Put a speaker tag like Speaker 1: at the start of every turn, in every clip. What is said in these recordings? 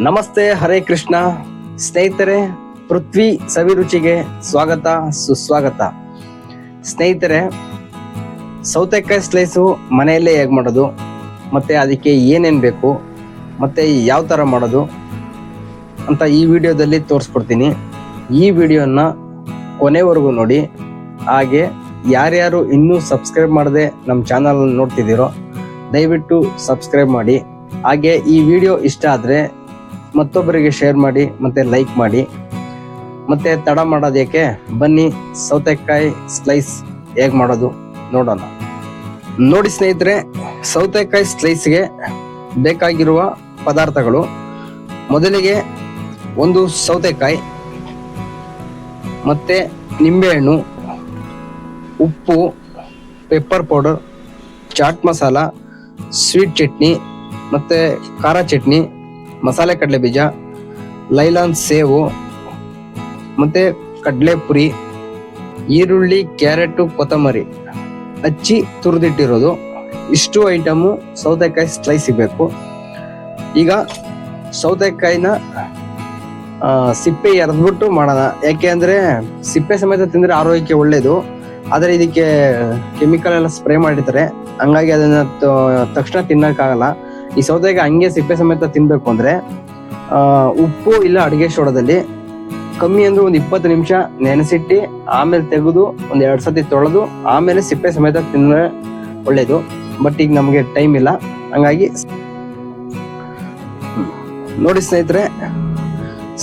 Speaker 1: ನಮಸ್ತೆ, ಹರೇ ಕೃಷ್ಣ ಸ್ನೇಹಿತರೆ. ಪೃಥ್ವಿ ಸವಿರುಚಿಗೆ ಸ್ವಾಗತ, ಸುಸ್ವಾಗತ. ಸ್ನೇಹಿತರೆ, ಸೌತೆಕಾಯಿ ಸ್ಲೈಸು ಮನೆಯಲ್ಲೇ ಹೇಗೆ ಮಾಡೋದು, ಮತ್ತೆ ಅದಕ್ಕೆ ಏನೇನು ಬೇಕು, ಮತ್ತೆ ಯಾವ ಥರ ಮಾಡೋದು ಅಂತ ಈ ವಿಡಿಯೋದಲ್ಲಿ ತೋರಿಸ್ಕೊಡ್ತೀನಿ. ಈ ವಿಡಿಯೋನ ಕೊನೆವರೆಗೂ ನೋಡಿ. ಹಾಗೆ ಯಾರ್ಯಾರು ಇನ್ನೂ ಸಬ್ಸ್ಕ್ರೈಬ್ ಮಾಡದೆ ನಮ್ಮ ಚಾನಲ್ ನೋಡ್ತಿದ್ದೀರೋ ದಯವಿಟ್ಟು ಸಬ್ಸ್ಕ್ರೈಬ್ ಮಾಡಿ. ಹಾಗೆ ಈ ವಿಡಿಯೋ ಇಷ್ಟ ಆದರೆ ಮತ್ತೊಬ್ಬರಿಗೆ ಶೇರ್ ಮಾಡಿ ಮತ್ತೆ ಲೈಕ್ ಮಾಡಿ. ಮತ್ತೆ ತಡ ಮಾಡೋದೇಕೆ, ಬನ್ನಿ ಸೌತೆಕಾಯಿ ಸ್ಲೈಸ್ ಹೇಗೆ ಮಾಡೋದು ನೋಡೋಣ. ನೋಡಿ ಸ್ನೇಹಿತರೆ, ಸೌತೆಕಾಯಿ ಸ್ಲೈಸ್ಗೆ ಬೇಕಾಗಿರುವ ಪದಾರ್ಥಗಳು: ಮೊದಲಿಗೆ ಒಂದು ಸೌತೆಕಾಯಿ, ಮತ್ತೆ ನಿಂಬೆಹಣ್ಣು, ಉಪ್ಪು, pepper powder, chaat masala, sweet chutney, ಮತ್ತೆ ಖಾರ ಚಟ್ನಿ, ಮಸಾಲೆ ಕಡಲೆ ಬೀಜ, ಲೈಲಾನ್ ಸೇವು, ಮತ್ತೆ ಕಡಲೆ ಪುರಿ, ಈರುಳ್ಳಿ, ಕ್ಯಾರೆಟು, ಕೊತ್ತಂಬರಿ ಹಚ್ಚಿ ತುರಿದಿಟ್ಟಿರೋದು. ಇಷ್ಟು ಐಟಮು ಸೌತೆಕಾಯಿ ಸ್ಲೈಸ್ ಸಿಗಬೇಕು. ಈಗ ಸೌತೆಕಾಯಿನ ಸಿಪ್ಪೆ ಎರೆದ್ಬಿಟ್ಟು ಮಾಡೋಣ. ಯಾಕೆ ಅಂದರೆ ಸಿಪ್ಪೆ ಸಮೇತ ತಿಂದರೆ ಆರೋಗ್ಯಕ್ಕೆ ಒಳ್ಳೆಯದು. ಆದರೆ ಇದಕ್ಕೆ ಕೆಮಿಕಲ್ ಎಲ್ಲ ಸ್ಪ್ರೇ ಮಾಡಿರ್ತಾರೆ, ಹಂಗಾಗಿ ಅದನ್ನ ತಕ್ಷಣ ತಿನ್ನೋಕ್ಕಾಗಲ್ಲ. ಈ ಸೌತೆಕಾಯಿ ಹಂಗೆ ಸಿಪ್ಪೆ ಸಮೇತ ತಿನ್ಬೇಕು ಅಂದರೆ ಉಪ್ಪು ಇಲ್ಲ ಅಡುಗೆ ಸೋಡಾದಲ್ಲಿ ಕಮ್ಮಿ ಅಂದ್ರೆ ಒಂದು 20 ನಿಮಿಷ ನೆನೆಸಿಟ್ಟು ಆಮೇಲೆ ತೆಗೆದು ಒಂದು 2 ಸತಿ ತೊಳೆದು ಆಮೇಲೆ ಸಿಪ್ಪೆ ಸಮೇತ ತಿಂದರೆ ಒಳ್ಳೇದು. ಬಟ್ ಈಗ ನಮಗೆ ಟೈಮ್ ಇಲ್ಲ, ಹಂಗಾಗಿ ನೋಡಿ ಸ್ನೇಹಿತರೆ,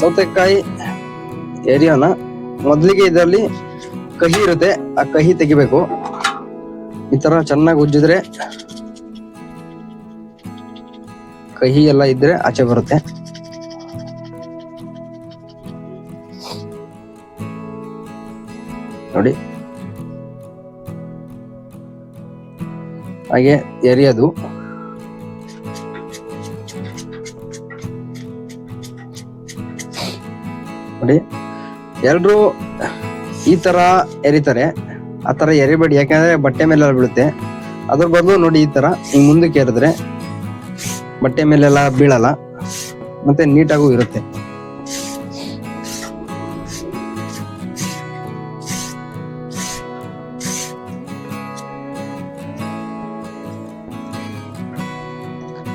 Speaker 1: ಸೌತೆಕಾಯಿ ಎರಿಯೋಣ. ಮೊದಲಿಗೆ ಇದರಲ್ಲಿ ಕಹಿ ಇರುತ್ತೆ, ಆ ಕಹಿ ತೆಗಿಬೇಕು. ಈ ತರ ಚೆನ್ನಾಗಿ ಉಜ್ಜಿದ್ರೆ ಕಹಿ ಎಲ್ಲ ಇದ್ರೆ ಆಚೆ ಬರುತ್ತೆ. ನೋಡಿ, ಹಾಗೆ ಎರಿಯೋದು. ನೋಡಿ, ಎಲ್ರು ಈ ತರ ಎರಿತಾರೆ, ಆ ತರ ಎರಿಬೇಡಿ. ಯಾಕಂದ್ರೆ ಬಟ್ಟೆ ಮೇಲೆಲ್ಲ ಬೀಳುತ್ತೆ. ಅದ್ರ ಬದಲು ನೋಡಿ, ಈ ತರ ಹಿಂಗ್ ಮುಂದಕ್ಕೆ ಎರಿದ್ರೆ ಬಟ್ಟೆ ಮೇಲೆಲ್ಲ ಬೀಳಲ್ಲ, ಮತ್ತೆ ನೀಟಾಗೂ ಇರುತ್ತೆ.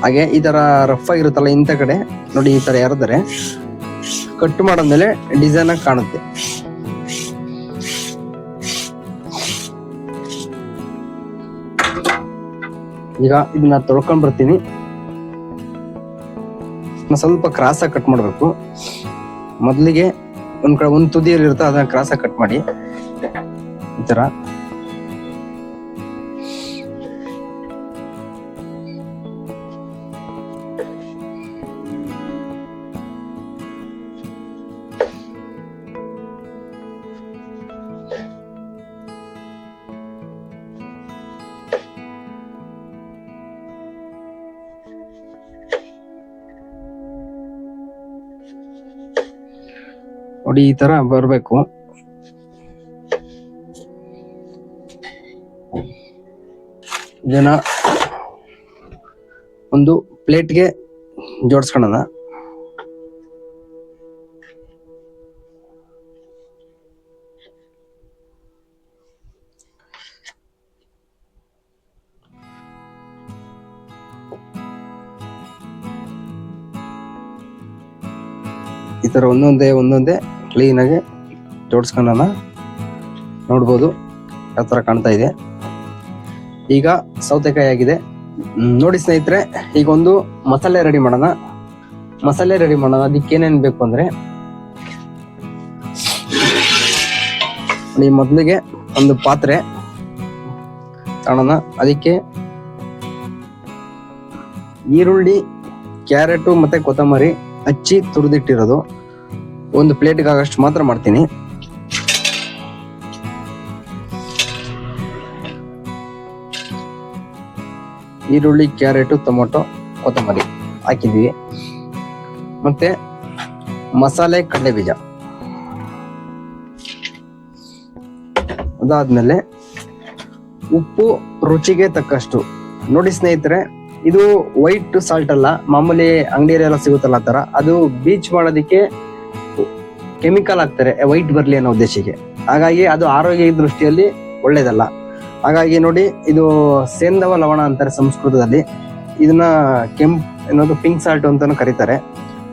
Speaker 1: ಹಾಗೆ ಈ ತರ ರಫ್ ಆಗಿರುತ್ತಲ್ಲ, ಇಂಥ ಕಡೆ ನೋಡಿ ಈ ತರ ಎರೆದ್ರೆ ಕಟ್ ಮಾಡಾದ್ಮೇಲೆ ಡಿಸೈನ್ ಆಗಿ ಕಾಣುತ್ತೆ. ಈಗ ಇದನ್ನ ತೊಳ್ಕೊಂಡ್ ಬರ್ತೀನಿ. ಸ್ವಲ್ಪ ಕ್ರಾಸ್ ಆಗಿ ಕಟ್ ಮಾಡ್ಬೇಕು. ಮೊದಲಿಗೆ ಒಂದ್ ಕಡೆ ಒಂದು ತುದಿಯಲ್ಲಿ ಇರುತ್ತೆ, ಅದನ್ನ ಕ್ರಾಸ್ ಆಗಿ ಕಟ್ ಮಾಡಿ ಈ ತರ. ನೋಡಿ, ಈ ತರ ಬರ್ಬೇಕು. ಇದನ್ನ ಒಂದು ಪ್ಲೇಟ್ಗೆ ಜೋಡಿಸ್ಕೊಳ್ಳೋಣ. ಈ ತರ ಒಂದೊಂದೇ ಕ್ಲೀನ್ ಆಗಿ ಜೋಡಿಸ್ಕೊಳ್ಳೋಣ. ನೋಡ್ಬೋದು ಯಾವ ತರ ಕಾಣ್ತಾ ಇದೆ. ಈಗ ಸೌತೆಕಾಯಿ ಆಗಿದೆ. ನೋಡಿ ಸ್ನೇಹಿತರೆ, ಈಗ ಒಂದು ಮಸಾಲೆ ರೆಡಿ ಮಾಡೋಣ. ಅದಕ್ಕೆ ಏನೇನು ಬೇಕು ಅಂದ್ರೆ, ಮೊದಲಿಗೆ ಒಂದು ಪಾತ್ರೆ ತಗೊಳ್ಳೋಣ. ಅದಕ್ಕೆ ಈರುಳ್ಳಿ, ಕ್ಯಾರೆಟು ಮತ್ತೆ ಕೊತ್ತಂಬರಿ ಹಚ್ಚಿ ತುರಿದಿಟ್ಟಿರೋದು ಒಂದು ಪ್ಲೇಟ್ಗೆ ಆಗಷ್ಟು ಮಾತ್ರ ಮಾಡ್ತೀನಿ. ಈರುಳ್ಳಿ, ಕ್ಯಾರೆಟು, ಟೊಮೊಟೊ, ಕೊತ್ತಂಬರಿ ಹಾಕಿದೀವಿ. ಮತ್ತೆ ಮಸಾಲೆ ಕಡಲೆ ಬೀಜ, ಅದಾದ್ಮೇಲೆ ಉಪ್ಪು ರುಚಿಗೆ ತಕ್ಕಷ್ಟು. ನೋಡಿ ಸ್ನೇಹಿತರೆ, ಇದು ವೈಟ್ ಸಾಲ್ಟ್ ಅಲ್ಲ, ಮಾಮೂಲಿ ಅಂಗಡಿಯಲ್ಲೆಲ್ಲ ಸಿಗುತ್ತಲ್ಲ ಆ ತರ. ಅದು ಬೀಚ್ ಮಾಡೋದಕ್ಕೆ ಕೆಮಿಕಲ್ ಹಾಕ್ತಾರೆ ವೈಟ್ ಬರ್ಲಿ ಅನ್ನೋ ಉದ್ದೇಶಕ್ಕೆ. ಹಾಗಾಗಿ ಅದು ಆರೋಗ್ಯ ದೃಷ್ಟಿಯಲ್ಲಿ ಒಳ್ಳೇದಲ್ಲ. ಹಾಗಾಗಿ ನೋಡಿ, ಇದು ಸೇಂಧವ ಲವಣ ಅಂತಾರೆ ಸಂಸ್ಕೃತದಲ್ಲಿ. ಇದನ್ನ ಏನದು ಪಿಂಕ್ ಸಾಲ್ಟ್ ಅಂತಾನು ಕರೀತಾರೆ,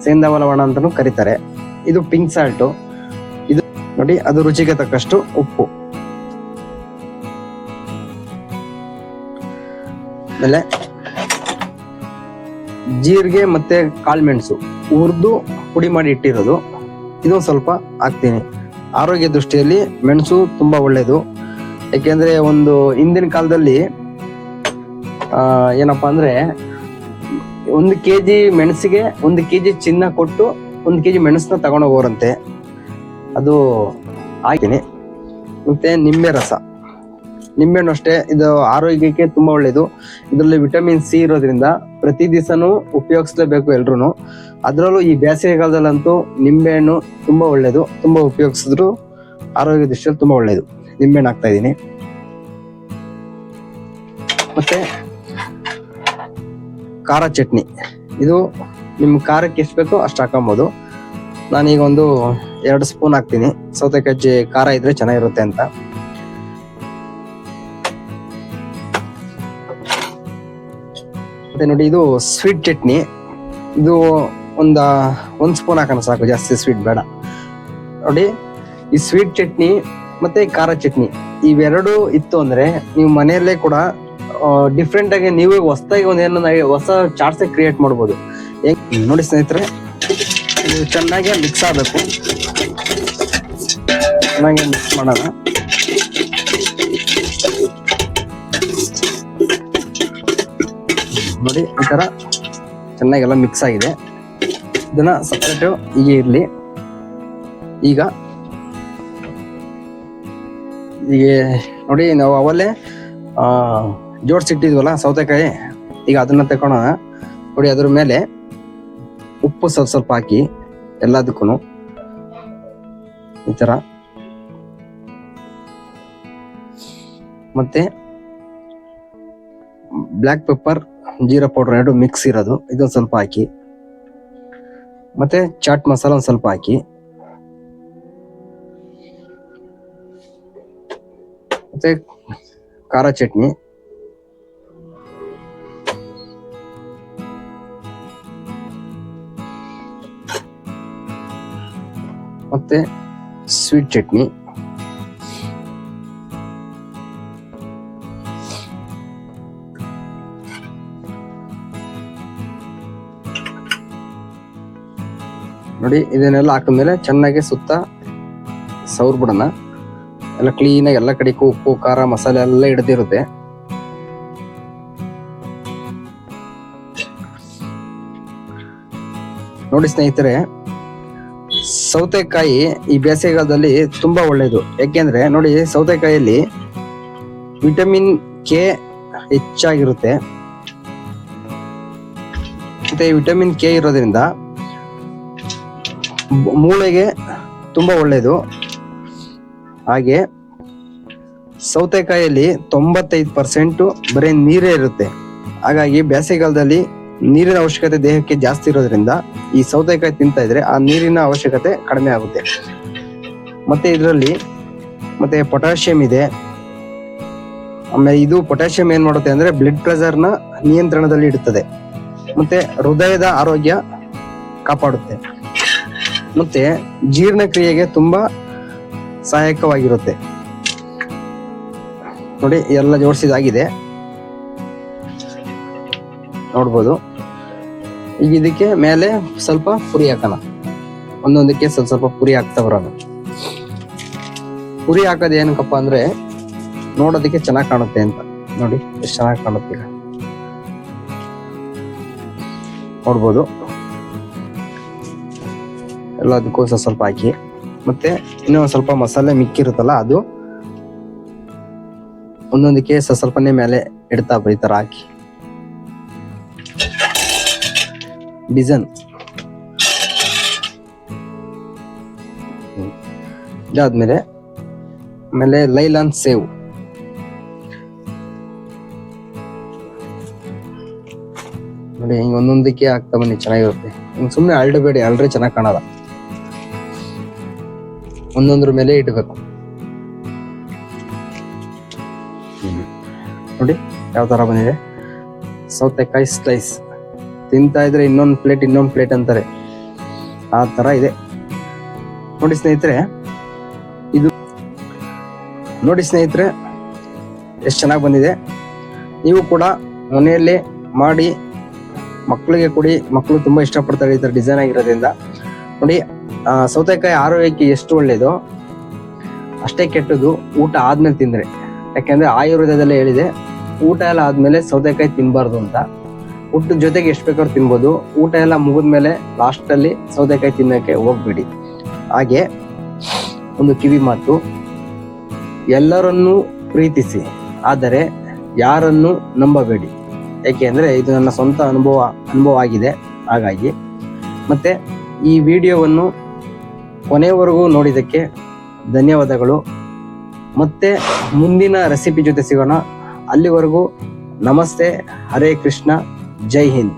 Speaker 1: ಸೇಂಧವ ಲವಣ ಅಂತಾನು ಕರೀತಾರೆ. ಇದು ಪಿಂಕ್ ಸಾಲ್ಟ್. ಇದು ನೋಡಿ, ಅದು ರುಚಿಗೆ ತಕ್ಕಷ್ಟು ಉಪ್ಪು. ಆಮೇಲೆ ಜೀರಿಗೆ ಮತ್ತೆ ಕಾಳುಮೆಣಸು ಹುರಿದು ಪುಡಿ ಮಾಡಿ ಇಟ್ಟಿರೋದು, ಇದೊಂದು ಸ್ವಲ್ಪ ಹಾಕ್ತೀನಿ. ಆರೋಗ್ಯ ದೃಷ್ಟಿಯಲ್ಲಿ ಮೆಣಸು ತುಂಬಾ ಒಳ್ಳೇದು. ಯಾಕೆಂದ್ರೆ ಒಂದು ಹಿಂದಿನ ಕಾಲದಲ್ಲಿ ಏನಪ್ಪಾ ಅಂದ್ರೆ 1 kg ಮೆಣಸಿಗೆ 1 kg ಚಿನ್ನ ಕೊಟ್ಟು 1 kg ಮೆಣಸನ್ನ ತಗೊಂಡೋಗೋರಂತೆ. ಅದು ಹಾಕ್ತೀನಿ. ಮತ್ತೆ ನಿಂಬೆ ರಸ, ನಿಂಬೆಹಣ್ಣು ಅಷ್ಟೇ, ಇದು ಆರೋಗ್ಯಕ್ಕೆ ತುಂಬಾ ಒಳ್ಳೇದು. ಇದರಲ್ಲಿ ವಿಟಮಿನ್ ಸಿ ಇರೋದ್ರಿಂದ ಪ್ರತಿ ದಿವಸನೂ ಉಪಯೋಗಿಸ್ಲೇಬೇಕು ಎಲ್ರು. ಅದ್ರಲ್ಲೂ ಈ ಬೇಸಿಗೆ ಕಾಲದಲ್ಲಂತೂ ನಿಂಬೆಹಣ್ಣು ತುಂಬಾ ಒಳ್ಳೇದು. ತುಂಬಾ ಉಪಯೋಗಿಸಿದ್ರು ಆರೋಗ್ಯ ದೃಷ್ಟಿಯಲ್ಲಿ ತುಂಬಾ ಒಳ್ಳೇದು. ನಿಂಬೆಹಣ್ಣು ಹಾಕ್ತಾ ಇದೀನಿ. ಮತ್ತೆ ಖಾರ ಚಟ್ನಿ, ಇದು ನಿಮ್ ಖಾರಕ್ಕೆ ಎಷ್ಟು ಬೇಕೋ ಅಷ್ಟು ಹಾಕೊಬಹುದು. ನಾನೀಗ ಒಂದು 2 ಸ್ಪೂನ್ ಹಾಕ್ತೀನಿ, ಸೌತೆಕಾಯಿ ಖಾರ ಇದ್ರೆ ಚೆನ್ನಾಗಿರುತ್ತೆ ಅಂತ. ಮತ್ತೆ ನೋಡಿ, ಇದು ಸ್ವೀಟ್ ಚಟ್ನಿ. ಇದು ಒಂದ್ ಸ್ಪೂನ್ ಹಾಕೋಣ ಸಾಕು, ಜಾಸ್ತಿ ಸ್ವೀಟ್ ಬೇಡ. ನೋಡಿ, ಈ ಸ್ವೀಟ್ ಚಟ್ನಿ ಮತ್ತೆ ಖಾರ ಚಟ್ನಿ ಇವೆರಡು ಇತ್ತು ಅಂದ್ರೆ ನೀವು ಮನೆಯಲ್ಲೇ ಕೂಡ ಡಿಫ್ರೆಂಟ್ ಆಗಿ ನೀವೇ ಹೊಸದಾಗಿ ಹೊಸ ಚಾಟ್ಸ್ ಕ್ರಿಯೇಟ್ ಮಾಡ್ಬೋದು. ನೋಡಿ ಸ್ನೇಹಿತರೆ, ಇದು ಚೆನ್ನಾಗಿ ಮಿಕ್ಸ್ ಆಗಬೇಕು. ಚೆನ್ನಾಗಿ ಮಿಕ್ಸ್ ಮಾಡೋಣ. ನೋಡಿ, ಈ ತರ ಚೆನ್ನಾಗೆಲ್ಲ ಮಿಕ್ಸ್ ಆಗಿದೆ. ಇದನ್ನ ಸಪ್ರೇಟ್ ಹೀಗೆ ಇರ್ಲಿ. ಈಗ ನೋಡಿ, ನಾವು ಅವಲ್ಲೇ ಜೋಡಿಸಿಟ್ಟಿದ್ವಲ್ಲ ಸೌತೆಕಾಯಿ, ಈಗ ಅದನ್ನ ತಗೊಳ್ಳೋಣ. ನೋಡಿ, ಅದ್ರ ಮೇಲೆ ಉಪ್ಪು ಸ್ವಲ್ಪ ಹಾಕಿ ಎಲ್ಲದಕ್ಕೂ ಈ ತರ. ಮತ್ತೆ black pepper, jeera powder 2 mix ಇರೋದು, ಇದೊಂದು ಸ್ವಲ್ಪ ಹಾಕಿ. ಮತ್ತೆ ಚಾಟ್ ಮಸಾಲ ಒಂದು ಸ್ವಲ್ಪ ಹಾಕಿ. ಮತ್ತೆ ಖಾರ ಚಟ್ನಿ, ಮತ್ತೆ ಸ್ವೀಟ್ ಚಟ್ನಿ, ನೋಡಿ. ಇದನ್ನೆಲ್ಲ ಹಾಕಿದ್ಮೇಲೆ ಚೆನ್ನಾಗಿ ಸುತ್ತ ಸೌರ್ ಬಿಡೋಣ. ಎಲ್ಲ ಕ್ಲೀನಾಗಿ ಎಲ್ಲ ಕಡೆಗೂ ಉಪ್ಪು ಖಾರ ಮಸಾಲೆ ಎಲ್ಲ ಹಿಡ್ದಿರುತ್ತೆ. ನೋಡಿ ಸ್ನೇಹಿತರೆ, ಸೌತೆಕಾಯಿ ಈ ಬೇಸಿಗೆಗಾಲದಲ್ಲಿ ತುಂಬಾ ಒಳ್ಳೇದು. ಯಾಕೆಂದ್ರೆ ನೋಡಿ, ಸೌತೆಕಾಯಿಯಲ್ಲಿ ವಿಟಮಿನ್ ಕೆ ಹೆಚ್ಚಾಗಿರುತ್ತೆ. ಮತ್ತೆ ವಿಟಮಿನ್ ಕೆ ಇರೋದ್ರಿಂದ ಮೂಳೆಗೆ ತುಂಬಾ ಒಳ್ಳೇದು. ಹಾಗೆ ಸೌತೆಕಾಯಿಯಲ್ಲಿ 95% ಬರೀ ನೀರೇ ಇರುತ್ತೆ. ಹಾಗಾಗಿ ಬೇಸಿಗೆಗಾಲದಲ್ಲಿ ನೀರಿನ ಅವಶ್ಯಕತೆ ದೇಹಕ್ಕೆ ಜಾಸ್ತಿ ಇರೋದ್ರಿಂದ ಈ ಸೌತೆಕಾಯಿ ತಿಂತಾ ಇದ್ರೆ ಆ ನೀರಿನ ಅವಶ್ಯಕತೆ ಕಡಿಮೆ ಆಗುತ್ತೆ. ಮತ್ತೆ ಇದರಲ್ಲಿ ಮತ್ತೆ ಪೊಟ್ಯಾಷಿಯಂ ಇದೆ. ಆಮೇಲೆ ಇದು ಪೊಟ್ಯಾಷಿಯಂ ಏನ್ ಮಾಡುತ್ತೆ ಅಂದ್ರೆ ಬ್ಲಡ್ ಪ್ರೆಷರ್ ನ ನಿಯಂತ್ರಣದಲ್ಲಿ ಇಡುತ್ತದೆ. ಮತ್ತೆ ಹೃದಯದ ಆರೋಗ್ಯ ಕಾಪಾಡುತ್ತೆ. ಮತ್ತೆ ಜೀರ್ಣಕ್ರಿಯೆಗೆ ತುಂಬಾ ಸಹಾಯಕವಾಗಿರುತ್ತೆ. ನೋಡಿ, ಎಲ್ಲ ಜೋಡಿಸಿದಾಗಿದೆ ನೋಡ್ಬೋದು. ಈಗ ಇದಕ್ಕೆ ಮೇಲೆ ಸ್ವಲ್ಪ ಪುರಿ ಹಾಕೋಣ. ಒಂದೊಂದಕ್ಕೆ ಸ್ವಲ್ಪ ಪುರಿ ಹಾಕ್ತಾ ಬರೋಣ. ಪುರಿ ಹಾಕೋದು ಏನಕ್ಕಪ್ಪ ಅಂದ್ರೆ ನೋಡೋದಕ್ಕೆ ಚೆನ್ನಾಗಿ ಕಾಣುತ್ತೆ ಅಂತ. ನೋಡಿ ಎಷ್ಟು ಚೆನ್ನಾಗಿ ಕಾಣುತ್ತೆ. ಈಗ ನೋಡ್ಬೋದು. ಎಲ್ಲದಕ್ಕೂ ಸ್ವಲ್ಪ ಹಾಕಿ, ಮತ್ತೆ ಇನ್ನೂ ಸ್ವಲ್ಪ ಮಸಾಲೆ ಮಿಕ್ಕಿರುತ್ತಲ್ಲ ಅದು ಒಂದೊಂದಕ್ಕೆ ಸ್ವಲ್ಪನೇ ಮೇಲೆ ಇಡ್ತಾ ಈ ತರ ಹಾಕಿ ಡಿಸೈನ್. ಇದಾದ್ಮೇಲೆ ಆಮೇಲೆ ಲೈಲಾನ್ ಸೇವ್, ನೋಡಿ ಹಿಂಗೆ ಒಂದೊಂದಕ್ಕೆ ಆಗ್ತಾ ಬನ್ನಿ, ಚೆನ್ನಾಗಿರುತ್ತೆ. ಹಿಂಗೆ ಸುಮ್ಮನೆ ಅಳ್ಡಬೇಡಿ, ಅಳ್ರೆ ಚೆನ್ನಾಗಿ ಕಾಣಲ್ಲ. ಒಂದೊಂದ್ರ ಮೇಲೆ ಇಡಬೇಕು. ನೋಡಿ ಯಾವ ತರ ಬಂದಿದೆ ಸೌತೆಕಾಯಿ ಸ್ಲೈಸ್. ತಿಂತಾ ಇದ್ರೆ ಇನ್ನೊಂದು ಪ್ಲೇಟ್ ಅಂತಾರೆ, ಆ ತರ ಇದೆ ನೋಡಿ ಸ್ನೇಹಿತರೆ. ನೋಡಿ ಸ್ನೇಹಿತರೆ ಎಷ್ಟು ಚೆನ್ನಾಗಿ ಬಂದಿದೆ. ನೀವು ಕೂಡ ಮನೆಯಲ್ಲೇ ಮಾಡಿ ಮಕ್ಕಳಿಗೆ ಕೊಡಿ. ಮಕ್ಕಳು ತುಂಬಾ ಇಷ್ಟಪಡ್ತಾರೆ ಈ ತರ ಡಿಸೈನ್ ಆಗಿರೋದ್ರಿಂದ. ನೋಡಿ ಸೌತೆಕಾಯಿ ಆರೋಗ್ಯಕ್ಕೆ ಎಷ್ಟು ಒಳ್ಳೇದು ಅಷ್ಟೇ ಕೆಟ್ಟದ್ದು ಊಟ ಆದ್ಮೇಲೆ ತಿಂದ್ರೆ. ಯಾಕೆಂದ್ರೆ ಆಯುರ್ವೇದದಲ್ಲೇ ಹೇಳಿದೆ, ಊಟ ಎಲ್ಲ ಆದ್ಮೇಲೆ ಸೌತೆಕಾಯಿ ತಿನ್ಬಾರ್ದು ಅಂತ. ಊಟದ ಜೊತೆಗೆ ಎಷ್ಟು ಬೇಕಾದ್ರೂ ತಿನ್ಬೋದು, ಊಟ ಎಲ್ಲ ಮುಗಿದ್ಮೇಲೆ ಲಾಸ್ಟ್ ಅಲ್ಲಿ ಸೌತೆಕಾಯಿ ತಿನ್ನೋಕೆ ಹೋಗ್ಬೇಡಿ. ಹಾಗೆ ಒಂದು ಕಿವಿ ಮಾತು, ಎಲ್ಲರನ್ನೂ ಪ್ರೀತಿಸಿ, ಆದರೆ ಯಾರನ್ನು ನಂಬಬೇಡಿ. ಏಕೆಂದ್ರೆ ಇದು ನನ್ನ ಸ್ವಂತ ಅನುಭವ ಆಗಿದೆ. ಹಾಗಾಗಿ ಮತ್ತೆ ಈ ವಿಡಿಯೋವನ್ನು ಕೊನೆಯವರೆಗೂ ನೋಡಿದ್ದಕ್ಕೆ ಧನ್ಯವಾದಗಳು. ಮತ್ತೆ ಮುಂದಿನ ರೆಸಿಪಿ ಜೊತೆ ಸಿಗೋಣ. ಅಲ್ಲಿವರೆಗೂ ನಮಸ್ತೆ, ಹರೇ ಕೃಷ್ಣ, ಜೈ ಹಿಂದ್.